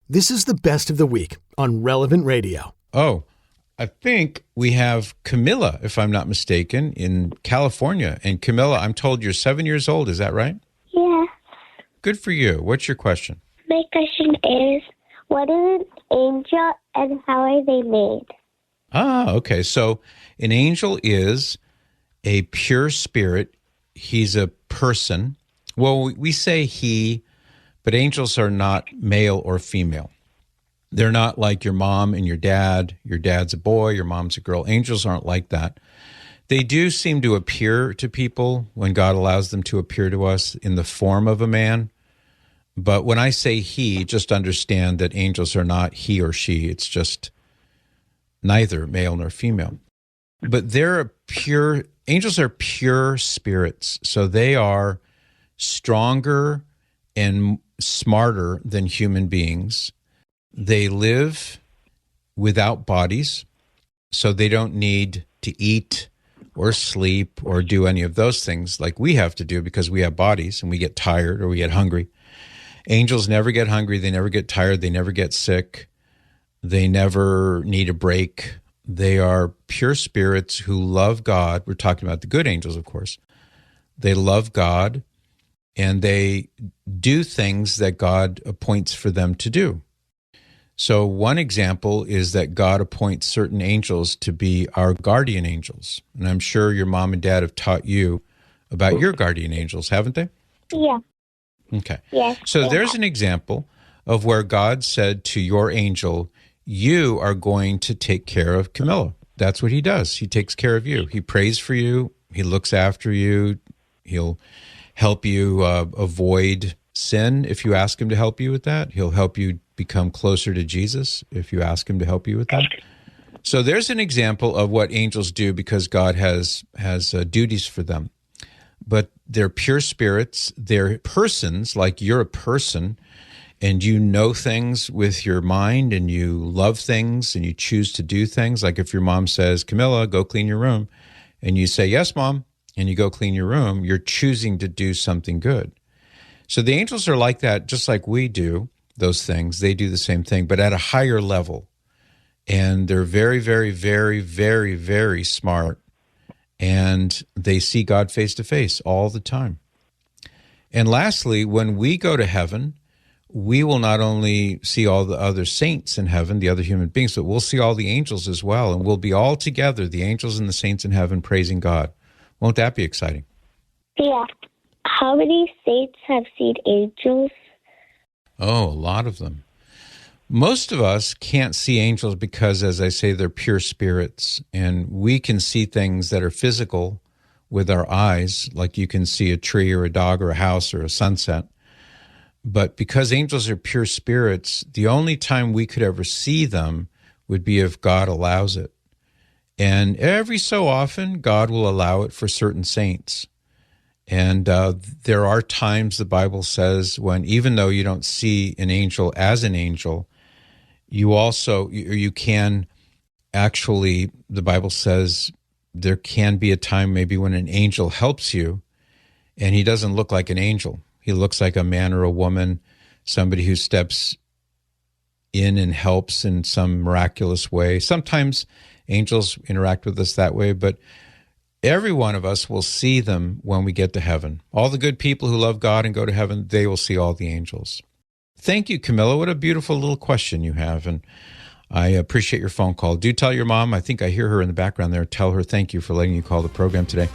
This is the best of the week on Relevant Radio. Oh, I think we have Camilla, if I'm not mistaken, in California. And Camilla, I'm told you're 7 years old. Is that right? Yeah. Good for you. What's your question? My question is, what is an angel and how are they made? Ah, okay. So an angel is a pure spirit. He's a person. Well, we say he, but angels are not male or female. They're not like your mom and your dad. Your dad's a boy, your mom's a girl. Angels aren't like that. They do seem to appear to people when God allows them to appear to us in the form of a man. But when I say he, just understand that angels are not he or she. It's just neither male nor female. But angels are pure spirits. So they are stronger and smarter than human beings. They live without bodies, so they don't need to eat or sleep or do any of those things like we have to do because we have bodies and we get tired or we get hungry. Angels never get hungry. They never get tired. They never get sick. They never need a break. They are pure spirits who love God. We're talking about the good angels, of course. They love God, and they do things that God appoints for them to do. So one example is that God appoints certain angels to be our guardian angels. And I'm sure your mom and dad have taught you about your guardian angels, haven't they? Yeah. Okay. Yes. So there's an example of where God said to your angel, you are going to take care of Camilla. That's what he does. He takes care of you. He prays for you. He looks after you. He'll help you avoid sin if you ask him to help you with that. He'll help you become closer to Jesus if you ask him to help you with that. So there's an example of what angels do because God has duties for them. But they're pure spirits. They're persons, like you're a person, and you know things with your mind, and you love things, and you choose to do things. Like if your mom says, Camilla, go clean your room, and you say, yes, Mom, and you go clean your room, you're choosing to do something good. So the angels are like that, just like we do those things. They do the same thing, but at a higher level. And they're very, very, very, very, very smart. And they see God face to face all the time. And lastly, when we go to heaven, we will not only see all the other saints in heaven, the other human beings, but we'll see all the angels as well. And we'll be all together, the angels and the saints in heaven, praising God. Won't that be exciting? Yeah. How many saints have seen angels? Oh, a lot of them. Most of us can't see angels because, as I say, they're pure spirits, and we can see things that are physical with our eyes, like you can see a tree or a dog or a house or a sunset. But because angels are pure spirits, the only time we could ever see them would be if God allows it. And every so often, God will allow it for certain saints. And there are times, the Bible says, when even though you don't see an angel as an angel, you can actually, the Bible says, there can be a time maybe when an angel helps you, and he doesn't look like an angel. He looks like a man or a woman, somebody who steps in and helps in some miraculous way. Sometimes angels interact with us that way, but every one of us will see them when we get to heaven. All the good people who love God and go to heaven, they will see all the angels. Thank you, Camilla. What a beautiful little question you have, and I appreciate your phone call. Do tell your mom, I think I hear her in the background there, tell her thank you for letting you call the program today.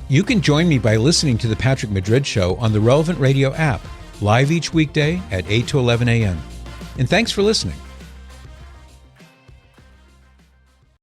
You can join me by listening to The Patrick Madrid Show on the Relevant Radio app, live each weekday at 8 to 11 a.m. And thanks for listening.